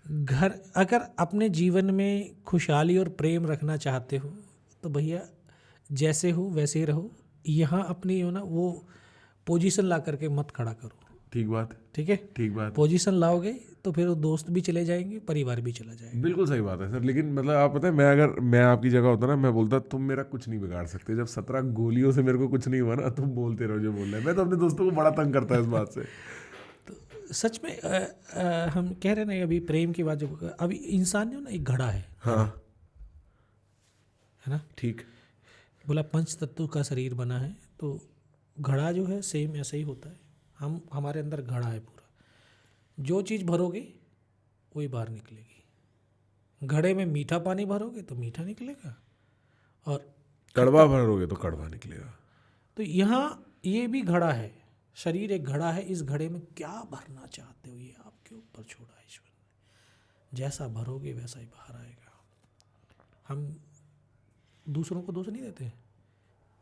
घर अगर अपने जीवन में खुशहाली और प्रेम रखना चाहते हो तो भैया जैसे हो वैसे ही रहो। यहाँ अपनी हो ना वो पोजीशन ला करके मत खड़ा करो। ठीक बात, ठीक है, ठीक बात, पोजीशन लाओगे तो फिर वो दोस्त भी चले जाएंगे, परिवार भी चला जाएगा। बिल्कुल सही बात है सर। लेकिन मतलब आप पता है, मैं आपकी जगह होता ना, मैं बोलता तुम मेरा कुछ नहीं बिगाड़ सकते। जब 17 गोलियों से मेरे को कुछ नहीं हुआ ना, तुम बोलते रहो जो बोल रहे हैं। मैं तो अपने दोस्तों को बड़ा तंग करता है इस बात से। तो सच में हम कह रहे ना अभी प्रेम की बात, जो अभी इंसान जो ना एक घड़ा है। हाँ, है ना, ठीक। बोला पंच तत्व का शरीर बना है, तो घड़ा जो है सेम ऐसा ही होता है। हमारे अंदर घड़ा है पूरा, जो चीज़ भरोगे वही बाहर निकलेगी। घड़े में मीठा पानी भरोगे तो मीठा निकलेगा, और कड़वा भरोगे तो कड़वा निकलेगा। तो यहाँ ये भी घड़ा है, शरीर एक घड़ा है। इस घड़े में क्या भरना चाहते हो ये आपके ऊपर छोड़ा है ईश्वर ने। जैसा भरोगे वैसा ही बाहर आएगा। हम दूसरों को दोष नहीं देते,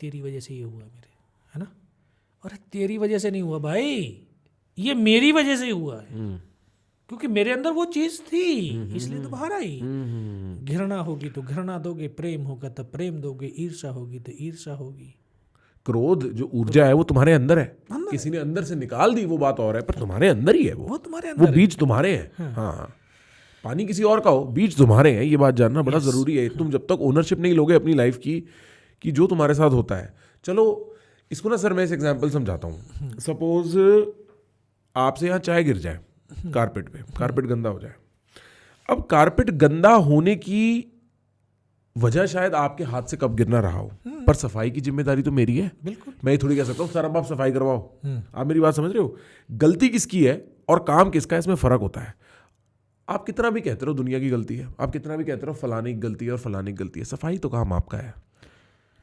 तेरी वजह से ये हुआ मेरे, है ना। अरे तेरी वजह से नहीं हुआ भाई, ये मेरी वजह से हुआ है, क्योंकि मेरे अंदर वो चीज थी इसलिए तो बाहर आई। घृणा होगी तो घृणा दोगे, प्रेम होगा तो प्रेम दोगे, ईर्ष्या होगी तो ईर्ष्या होगी। क्रोध जो ऊर्जा है वो तुम्हारे अंदर है, किसी ने अंदर से निकाल दी वो बात और है, पर तुम्हारे अंदर ही है वो तुम्हारे अंदर वो बीज तुम्हारे हैं। हाँ, पानी किसी और का हो, बीज तुम्हारे हैं, ये बात जानना बड़ा जरूरी है। तुम जब तक ओनरशिप नहीं लोगे अपनी लाइफ की कि जो तुम्हारे साथ होता है। चलो इसको ना सर मैं इस एग्जाम्पल समझाता हूँ। सपोज आपसे यहाँ चाय गिर जाए कारपेट पे, कारपेट गंदा हो जाए। अब कारपेट गंदा होने की वजह शायद आपके हाथ से कब गिरना रहा हो, पर सफाई की जिम्मेदारी तो मेरी है। बिल्कुल, मैं ये थोड़ी कह सकता हूँ सर अब आप सफाई करवाओ। आप मेरी बात समझ रहे हो? गलती किसकी है और काम किसका है, इसमें फर्क होता है। आप कितना भी कहते रहो दुनिया की गलती है, आप कितना भी कहते रहो फलाने की गलती है और फलाने की गलती है, सफाई तो काम आपका है।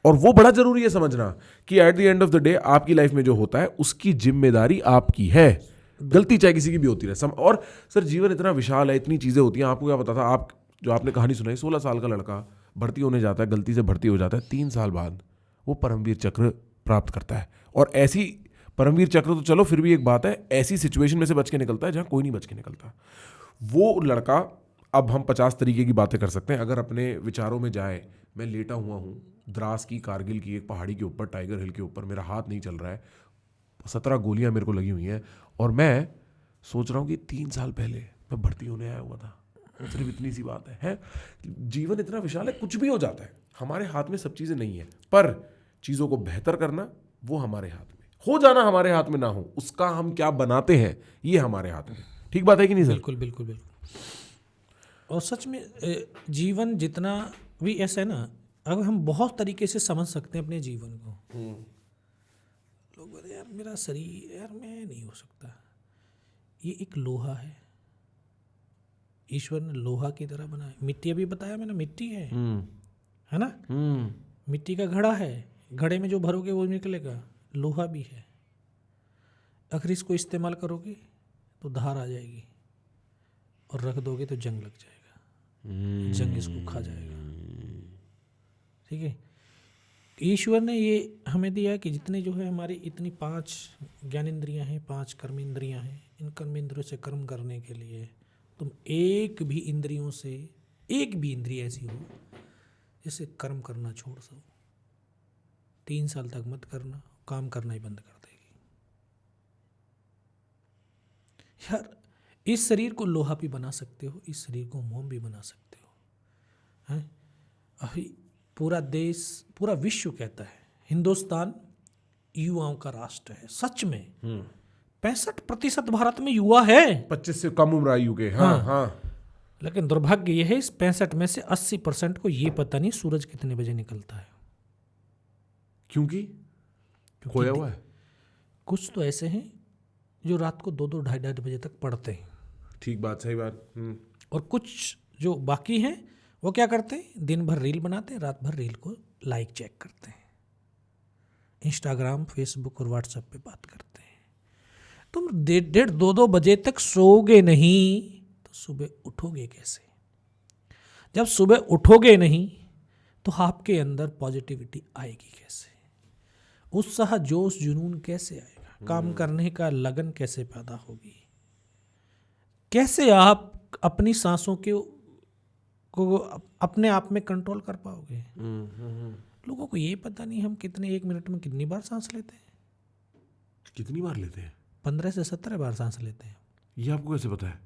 और वो बड़ा जरूरी है समझना कि at the end of the day आपकी लाइफ में जो होता है उसकी जिम्मेदारी आपकी है। गलती चाहे किसी की भी होती रहे। और सर जीवन इतना विशाल है, इतनी चीजें होती हैं। आपको क्या पता था, आप जो आपने कहानी सुनाई, 16 साल का लड़का भर्ती होने जाता है, गलती से भर्ती हो जाता है, 3 साल बाद वो परमवीर चक्र प्राप्त करता है। और ऐसी परमवीर चक्र तो चलो फिर भी एक बात है, ऐसी सिचुएशन में से बच के निकलता है जहां कोई नहीं बच के निकलता। वो लड़का, अब हम 50 तरीके की बातें कर सकते हैं, अगर अपने विचारों में जाए, मैं लेटा हुआ हूँ द्रास की, कारगिल की एक पहाड़ी के ऊपर, टाइगर हिल के ऊपर, मेरा हाथ नहीं चल रहा है, 17 गोलियां मेरे को लगी हुई हैं, और मैं सोच रहा हूँ कि 3 साल पहले मैं भर्ती होने आया हुआ था। सिर्फ इतनी सी बात है? जीवन इतना विशाल है, कुछ भी हो जाता है। हमारे हाथ में सब चीज़ें नहीं है, पर चीज़ों को बेहतर करना वो हमारे हाथ में, हो जाना हमारे हाथ में ना हो, उसका हम क्या बनाते हैं ये हमारे हाथ में। ठीक बात है कि नहीं सर? बिल्कुल बिल्कुल बिल्कुल। और सच में जीवन जितना भी ऐसा है ना, अगर हम बहुत तरीके से समझ सकते हैं अपने जीवन को। लोग बोलते यार मेरा शरीर, यार मैं नहीं हो सकता। ये एक लोहा है, ईश्वर ने लोहा की तरह बनाया। मिट्टी अभी बताया मैंने, मिट्टी है ना। मिट्टी का घड़ा है, घड़े में जो भरोगे वो निकलेगा। लोहा भी है, अगर इसको इस्तेमाल करोगे तो धार आ जाएगी, और रख दोगे तो जंग लग जाएगा, जंग इसको खा जाएगा। ठीक है, ईश्वर ने ये हमें दिया कि जितने जो है हमारी इतनी 5 ज्ञानेंद्रियां हैं, 5 कर्मेंद्रियां हैं, इन कर्मेंद्रियों से कर्म करने के लिए तुम एक भी इंद्रियों से, एक भी इंद्रिय ऐसी हो जिससे कर्म करना छोड़ दो, 3 साल तक मत करना, काम करना ही बंद कर देगी। यार इस शरीर को लोहा भी बना सकते हो, इस शरीर को मोम भी बना सकते हो। हैं, अभी पूरा देश, पूरा विश्व कहता है हिंदुस्तान युवाओं का राष्ट्र है। सच में 65% भारत में युवा है, 25 से कम उम्र आयु के। हाँ। लेकिन दुर्भाग्य यह है इस 65 में से 80% को ये पता नहीं सूरज कितने बजे निकलता है। क्योंकि खोया हुआ है। कुछ तो ऐसे हैं जो रात को 2-2, 2:30 बजे तक पढ़ते हैं। ठीक बात, सही बात। और कुछ जो बाकी हैं वो क्या करते हैं, दिन भर रील बनाते हैं, रात भर रील को लाइक चेक करते हैं, इंस्टाग्राम, फेसबुक और व्हाट्सएप पे बात करते हैं। तुम 1:30, 2-2 बजे तक सोओगे नहीं तो सुबह उठोगे कैसे? जब सुबह उठोगे नहीं तो आपके अंदर पॉजिटिविटी आएगी कैसे? उत्साह, जोश, जुनून कैसे आएगा? काम करने का लगन कैसे पैदा होगी? कैसे आप अपनी सांसों को अपने आप में कंट्रोल कर पाओगे? लोगों को ये पता नहीं हम कितने 1 मिनट में कितनी बार सांस लेते हैं। कितनी बार लेते हैं? 15 से 17 बार सांस लेते हैं। ये आपको कैसे पता है?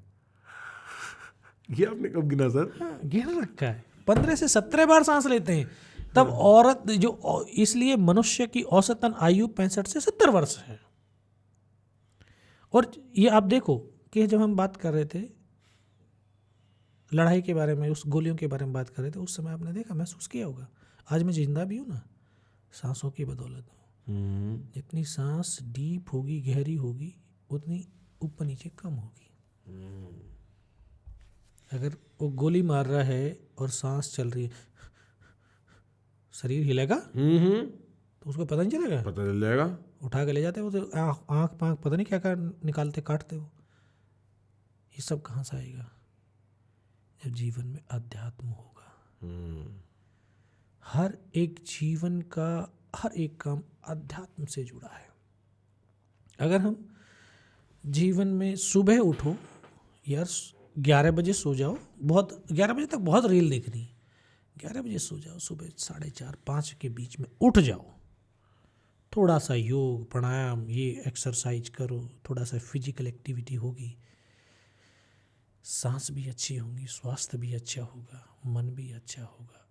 ये आपने कब गिना सर? गिन रखा है, 15 से 17 बार सांस लेते हैं। तब औरत जो, इसलिए मनुष्य की औसतन आयु 65 से 70 वर्ष है। और ये आप देखो कि जब हम बात कर रहे थे लड़ाई के बारे में, उस गोलियों के बारे में बात कर रहे थे, उस समय आपने देखा, महसूस किया होगा, आज मैं जिंदा भी हूँ ना, सांसों की बदौलत हूँ। जितनी सांस डीप होगी, गहरी होगी, उतनी ऊपर नीचे कम होगी। अगर वो गोली मार रहा है और सांस चल रही है, शरीर हिलेगा तो उसको पता नहीं चलेगा? पता चल जाएगा। उठा के ले जाते हो तो आँख पाँख पता नहीं क्या क्या निकालते काटते हो। ये सब कहाँ से आएगा? जब जीवन में अध्यात्म होगा। हर एक जीवन का हर एक काम अध्यात्म से जुड़ा है। अगर हम जीवन में सुबह उठो, यार 11 बजे सो जाओ, बहुत 11 बजे तक बहुत रील देखनी, 11 बजे सो जाओ, सुबह 4:30 5 के बीच में उठ जाओ, थोड़ा सा योग प्राणायाम ये एक्सरसाइज करो, थोड़ा सा फिजिकल एक्टिविटी होगी, सांस भी अच्छी होगी, स्वास्थ्य भी अच्छा होगा, मन भी अच्छा होगा।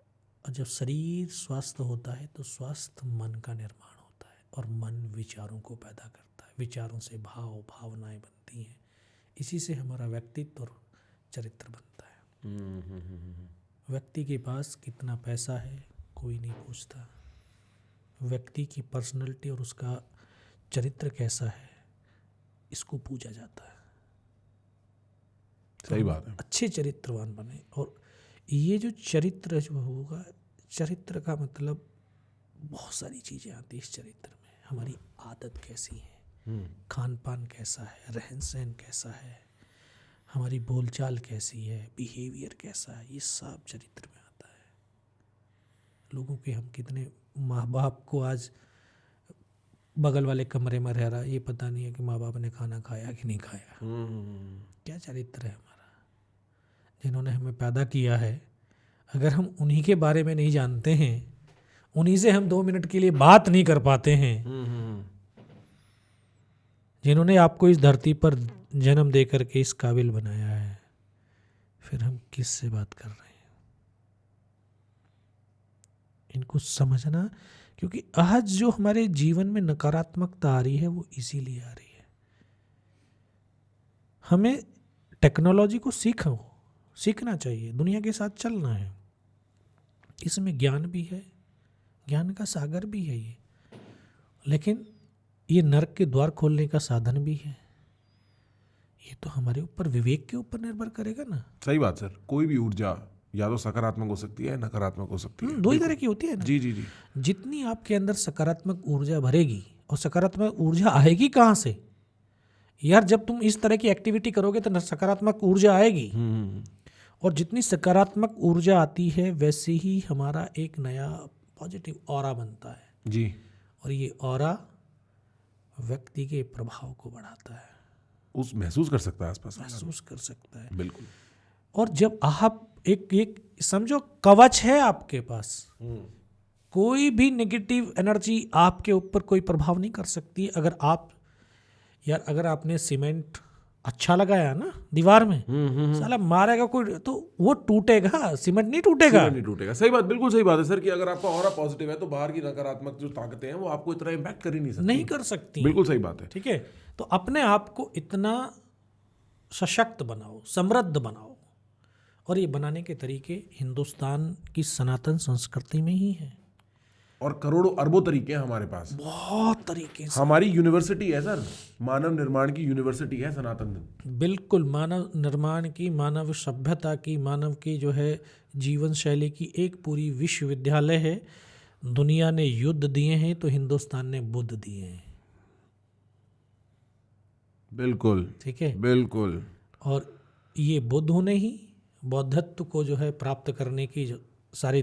और जब शरीर स्वस्थ होता है तो स्वस्थ मन का निर्माण होता है, और मन विचारों को पैदा करता है, विचारों से भावनाएं बनती हैं, इसी से हमारा व्यक्तित्व और चरित्र बनता है। व्यक्ति के पास कितना पैसा है कोई नहीं पूछता, व्यक्ति की पर्सनैलिटी और उसका चरित्र कैसा है इसको पूछा जाता है। सही बात है। अच्छे चरित्रवान बने। और ये जो चरित्र जो होगा, चरित्र का मतलब बहुत सारी चीज़ें आती है इस चरित्र में। हमारी आदत कैसी है, खान पान कैसा है, रहन सहन कैसा है, हमारी बोलचाल कैसी है, बिहेवियर कैसा है, ये सब चरित्र में आता है। लोगों के हम कितने माँ बाप को आज बगल वाले कमरे में रह रहा, ये पता नहीं है कि माँ बाप ने खाना खाया कि नहीं खाया। क्या चरित्र है हमारा? जिन्होंने हमें पैदा किया है, अगर हम उन्हीं के बारे में नहीं जानते हैं, उन्हीं से हम 2 मिनट के लिए बात नहीं कर पाते हैं, जिन्होंने आपको इस धरती पर जन्म दे करके इस काबिल बनाया है, फिर हम किस से बात कर रहे हैं? इनको समझना, क्योंकि आज जो हमारे जीवन में नकारात्मकता आ रही है वो इसीलिए आ रही है। हमें टेक्नोलॉजी को सीखना चाहिए, दुनिया के साथ चलना है। इसमें ज्ञान भी है, ज्ञान का सागर भी है ये, लेकिन ये नरक के द्वार खोलने का साधन भी है। ये तो हमारे ऊपर, विवेक के ऊपर निर्भर करेगा ना। सही बात सर। कोई भी ऊर्जा या तो सकारात्मक हो सकती है, नकारात्मक हो सकती है। 2 ही तरह की होती है ना। जी जी जी। जितनी आपके अंदर सकारात्मक ऊर्जा भरेगी, और सकारात्मक ऊर्जा आएगी कहाँ से यार? जब तुम इस तरह की एक्टिविटी करोगे तो सकारात्मक ऊर्जा आएगी। और जितनी सकारात्मक ऊर्जा आती है वैसे ही हमारा एक नया पॉजिटिव ऑरा बनता है जी। और ये ऑरा व्यक्ति के प्रभाव को बढ़ाता है, उस महसूस कर सकता है आसपास, महसूस कर सकता है। बिल्कुल। और जब आप एक समझो कवच है आपके पास, कोई भी नेगेटिव एनर्जी आपके ऊपर कोई प्रभाव नहीं कर सकती। अगर आपने सीमेंट अच्छा लगाया ना दीवार में, साला मारेगा कोई तो वो टूटेगा, सीमेंट नहीं टूटेगा। नहीं टूटेगा। सही बात, बिल्कुल सही बात है सर, कि अगर आपका ऑरा पॉजिटिव है तो बाहर की नकारात्मक जो ताकतें हैं वो आपको इतना इम्पैक्ट कर ही नहीं सकती। नहीं कर सकती। बिल्कुल सही बात है। ठीक है, तो अपने आप को इतना सशक्त बनाओ, समृद्ध बनाओ। और ये बनाने के तरीके हिंदुस्तान की सनातन संस्कृति में ही है। और करोड़ों अरबों तरीके हैं हमारे पास, बहुत तरीके से। हमारी यूनिवर्सिटी है सर, मानव निर्माण की यूनिवर्सिटी है सनातन। बिल्कुल, मानव निर्माण की, मानव सभ्यता की, मानव की जो है जीवन शैली की एक पूरी विश्वविद्यालय है। दुनिया ने युद्ध दिए हैं तो हिंदुस्तान ने बुद्ध दिए हैं। बिल्कुल ठीक है, बिल्कुल। और ये बुद्धों ने ही बौद्धत्व को जो है प्राप्त करने की जो सारे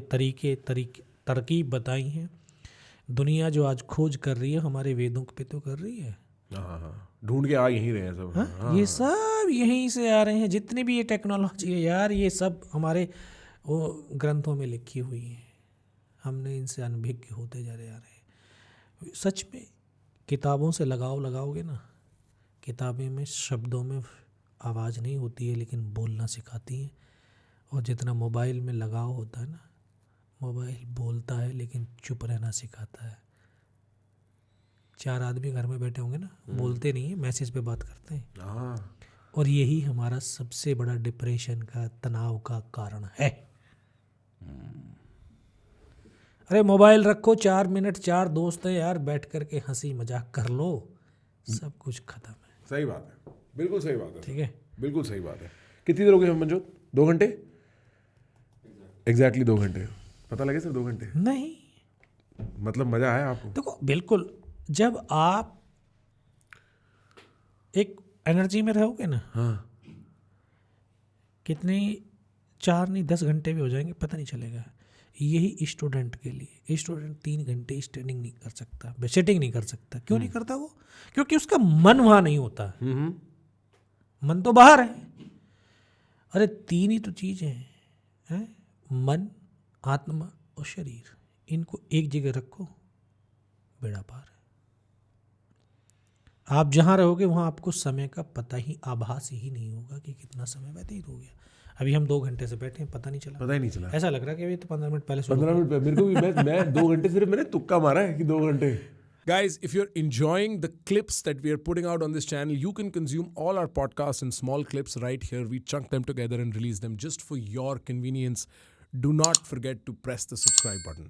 तरकीब बताई हैं। दुनिया जो आज खोज कर रही है हमारे वेदों पे तो कर रही है। हाँ, ढूंढ के आ यहीं रहे हैं सब। हाँ, ये सब यहीं से आ रहे हैं, जितने भी ये टेक्नोलॉजी है यार, ये सब हमारे वो ग्रंथों में लिखी हुई है, हमने इनसे अनभिज्ञ होते जा रहे हैं। सच में किताबों से लगाओगे ना, किताबें में शब्दों में आवाज़ नहीं होती है लेकिन बोलना सिखाती हैं। और जितना मोबाइल में लगाव होता है ना, मोबाइल बोलता है लेकिन चुप रहना सिखाता है। 4 आदमी घर में बैठे होंगे ना, बोलते नहीं है, मैसेज पे बात करते हैं। हाँ, और यही हमारा सबसे बड़ा डिप्रेशन का, तनाव का कारण है। अरे मोबाइल रखो 4 मिनट, 4 दोस्त हैं यार, बैठ कर के हंसी मजाक कर लो, सब कुछ खत्म है। सही बात है, बिल्कुल सही बात है। ठीक है, बिल्कुल सही बात है। कितनी देर हो गई हम मंजोत? 2 घंटे एग्जैक्टली 2 घंटे। पता लगे सिर्फ 2 घंटे? नहीं मतलब मजा आया आपको? देखो, बिल्कुल, जब आप एक एनर्जी में रहोगे ना, हाँ, कितनी 4 नहीं 10 घंटे भी हो जाएंगे पता नहीं चलेगा। यही स्टूडेंट के लिए, स्टूडेंट 3 घंटे स्टडिंग नहीं कर सकता, सिटिंग नहीं कर सकता। क्यों नहीं करता वो? क्योंकि उसका मन वहाँ नहीं होता। मन तो बाहर है। अरे 3 ही तो चीज़ें हैं, मन, आत्मा और शरीर। इनको एक जगह रखो, बेड़ा पार है। आप जहाँ रहोगे वहाँ आपको समय का पता ही, आभास ही नहीं होगा कि कितना समय व्यतीत हो गया। अभी हम 2 घंटे से बैठे हैं, पता नहीं चला। पता ही नहीं चला। ऐसा लग रहा है कि अभी तो 15 मिनट पहले 15 मिनट पे मेरे को भी, मैं 2 घंटे सिर्फ मैंने तुक्का मारा है कि 2 घंटे। Guys, if you're enjoying the clips that we are putting out on this channel, you can consume all our podcasts in small clips right here. We chunk them together and release them just for your convenience. Do not forget to press the subscribe button.